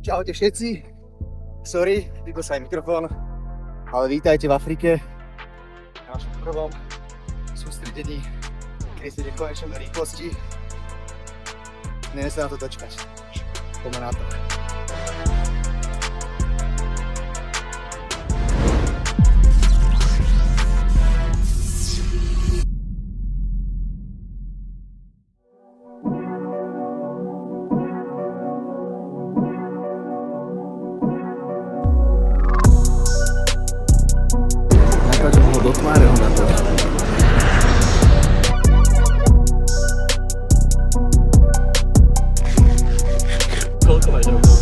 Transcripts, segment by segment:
Čaute všetci. Sorry, vypol sa aj mikrofón, ale vítajte v Afrike na našom prvom sústredení, kedy ste nekonečne na rýchlosti. Neviem sa na to dočkať. Poďme na to. Do tváre ho na to. Koľko máš rokov?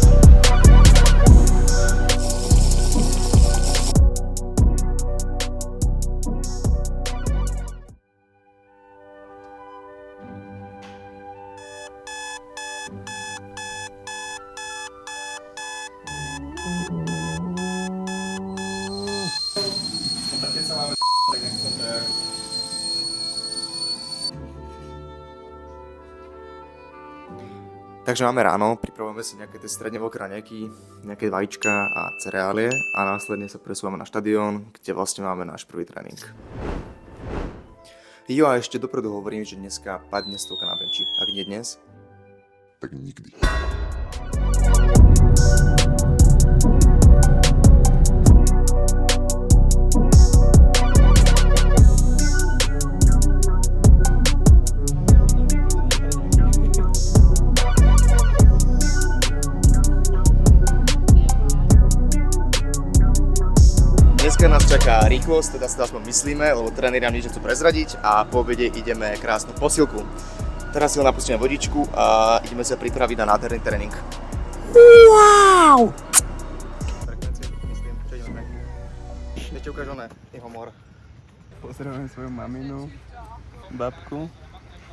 Takže máme ráno, pripravujeme si nejaké tie stredne mokré raňajky, nejaké vajíčka a cereálie a následne sa presúvame na štadión, kde vlastne máme náš prvý tréning. Jo, a ešte dopredu hovorím, že dneska padne 100 na benči. Ak nie dnes, tak nikdy. Dneska nás čaká rýchlosť, teda si to aspoň myslíme, lebo tréneri nám nič nechcú prezradiť a po obede ideme krásnu posilku. Teraz si ho napustíme vodičku a ideme sa pripraviť na nádherný tréning. Wow! Frekvencie, myslím, čo ideme. Ešte ukážeme jeho mor. Pozdravujem svoju maminu, babku,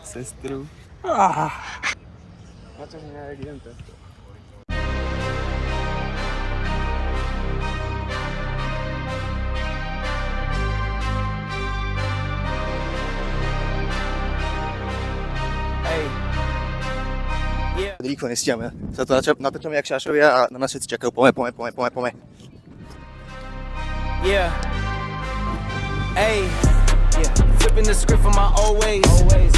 sestru. Na čo mi nejak idem testo. Rýchlo nestíhame. Sa to natáčame jak šášovia a na nás všetci čakajú. Poďme. Yeah. Hey. Yeah. Flipping the script from my old ways.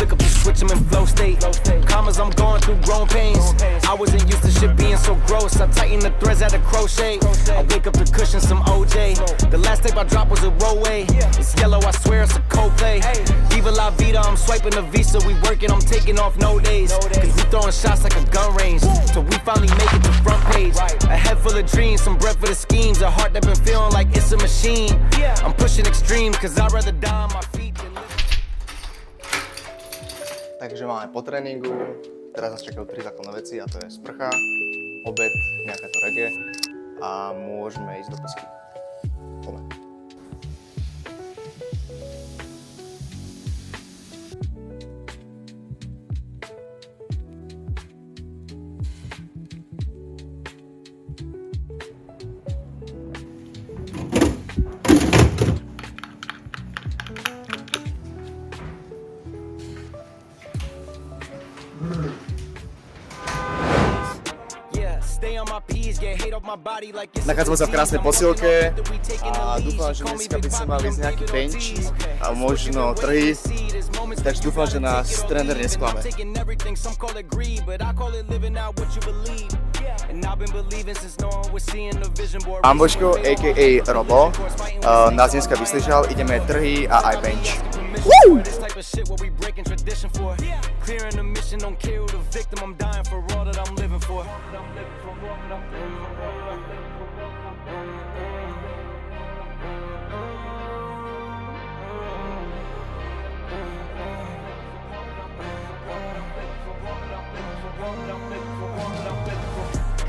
Look up the switch, I'm in flow state. Commas, I'm going through growing pains. I wasn't used to shit being so gross. I tighten the threads at a crochet. I wake up to cushion some OJ. The last tape I dropped was a Rollway. It's yellow, I swear it's a Coldplay. Viva la vida, I'm swiping the Visa. We working, I'm taking off no days. Cause we throwing shots like a gun range. Till we finally make it to front page. A head full of dreams, some breath for the schemes. A heart that been feeling like it's a machine. I'm pushing extremes, cause I'd rather die on my feet than live. Takže máme po tréningu, teraz nás čakajú 3 základné veci a to je sprcha, obed, nejaké to reggae a môžeme ísť do posilky. Poďme. Nachádzame sa v krásnej posilke a dúfam, že dneska by sme mali ísť nejaký bench a možno trhy, takže dúfam, že nás tréner nesklame. Amboško, a.k.a. Robo, nás dneska vyslyšal, ideme trhy a aj bench. Woo!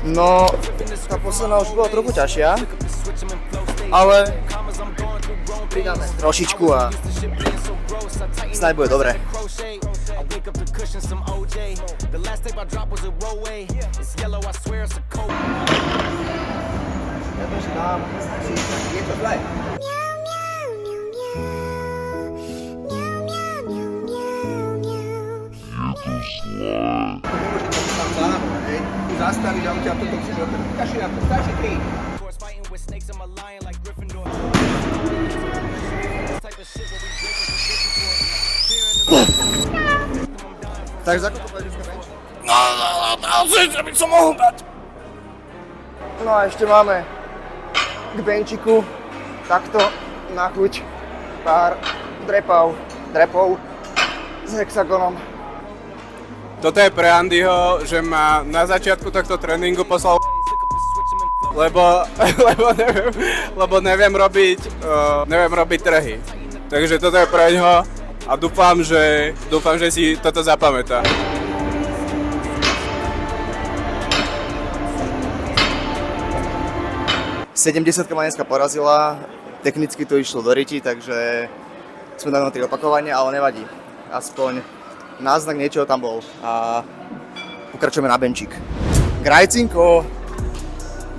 No, tá posledná už bola trochu ťažšia, ale pridáme trošičku a snáď bude dobre. Ja to si dám, je to zle. nastaviť a odtiaľ toto chceš odtiaľ. Kaši na to, stačí 3. Fighting with snakes, I'm a lion like Gryffindor. This type of shit where we breaking tradition for. Fear in the Takže za koľko pôjdeš na bench? Zajtra by som mohol dať. No a ešte máme k benčiku takto na chuť pár drepov s hexagonom. Toto je pre Andyho, že ma na začiatku tohto tréningu poslal lebo neviem robiť trhy. Takže toto je pre ňoho a dúfam, že si toto zapamätá. Sedemdesiatka ma dneska porazila, technicky to išlo do riti, takže sme dali na 3 opakovania, ale nevadí. Aspoň náznak niečoho tam bol a pokračujeme na benčík. Grajcinko!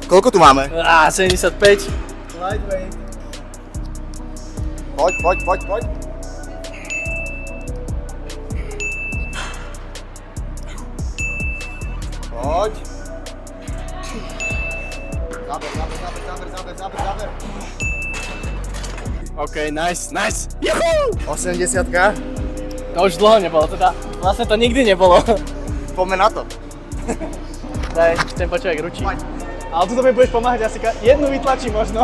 Koľko tu máme? 75. Lightweight. Poď. Poď. Záber. OK, nice. Juhu! 80-ka. To už dlho nebolo, teda vlastne to nikdy nebolo. Poďme na to. Daj, ten počovek ručí. Poď. Ale tuto mi budeš pomáhať, asi jednu vytlačím možno.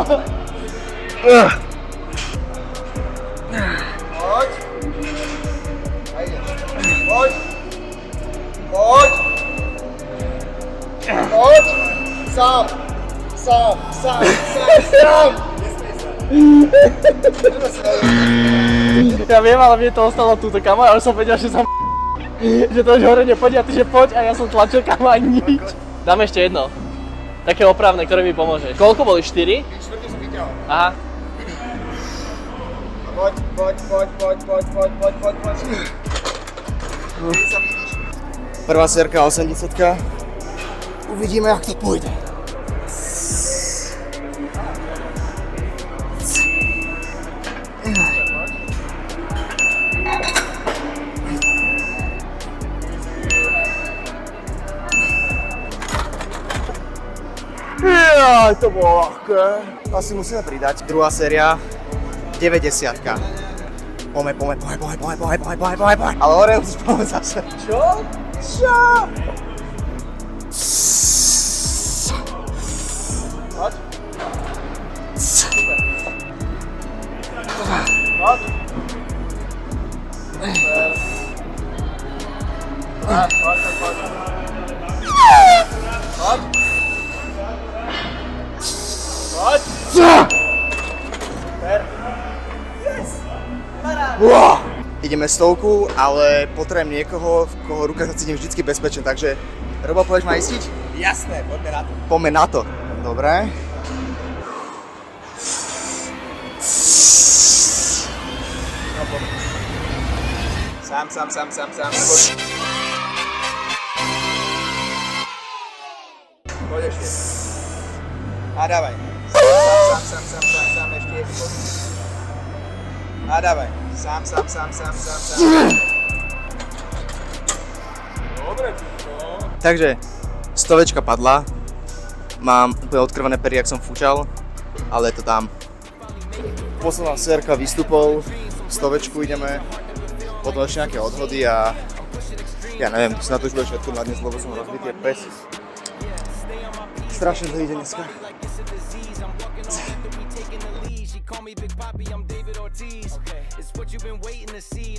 Poď. A ideš. Poď. Sám. Ja viem, ale mne to ostalo túto kamo, ale som vedel, že že to už hore nepôjde a ty že poď a ja som tlačil kamo a nič. Dáme ešte jedno. Také opravné, ktoré mi pomôže. Koľko boli? 4? Štvrtý som vyťahol. Aha. Poď. Prvá sérka 80-ka. Uvidíme, jak to pôjde. To bolo ľahké. Asi musíme pridať. Druhá séria, 90-ka. Poďme. Ale hore už poďme zase. Čo? Poď. Poď. Ideme stovku, ale potrebujem niekoho, v koho rukách sa cítim vždycky bezpečne, takže Robo, pôjdeš ma istiť? Jasné, poďme na to. Poďme na to. Dobre. Sám. Poď ešte. A dávaj. Sám ešte. A dávaj. Sám. Dobre, Takže, stovečka padla. Mám úplne odkrvané pery, jak som fúčal, ale je to tam. Posledná sérka výstupov, stovečku ideme, potom ešte nejaké odhody a ja neviem, si na to už bude všetko na dnes, lebo som rozbitý pes. Strašne dlhý deň dneska.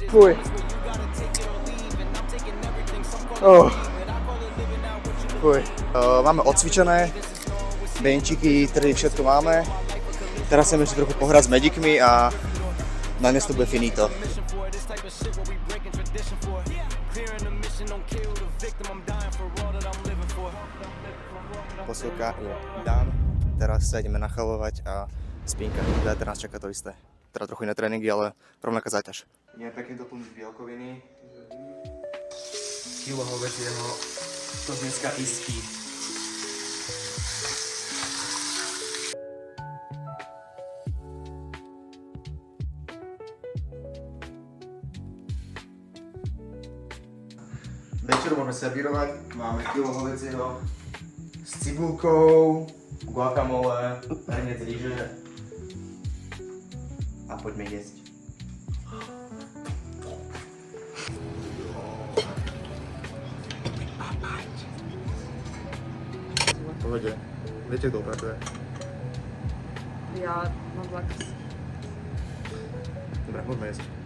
Fuj. Fuj. Máme odcvičené, benčiky, trhy, všetko máme. Teraz chcem ešte trochu pohrať s medikmi a na dnes to bude finito. Posilka je done, teraz sa ideme nachalovať a spínka. Zajtra nás čaká to isté. Teda trochu iné tréningy, ale rovnaká záťaž. Nie pekne doplniť bielkoviny. Kilo hovedzieho, to dneska istí. Večer môžeme servírovať, máme kilo hovedzieho, s cibulkou, guacamole, hrniec rýže a poďme jesť. V pohode. Viete, kto opakuje? Ja mám zákaz. Dobre, poďme jesť.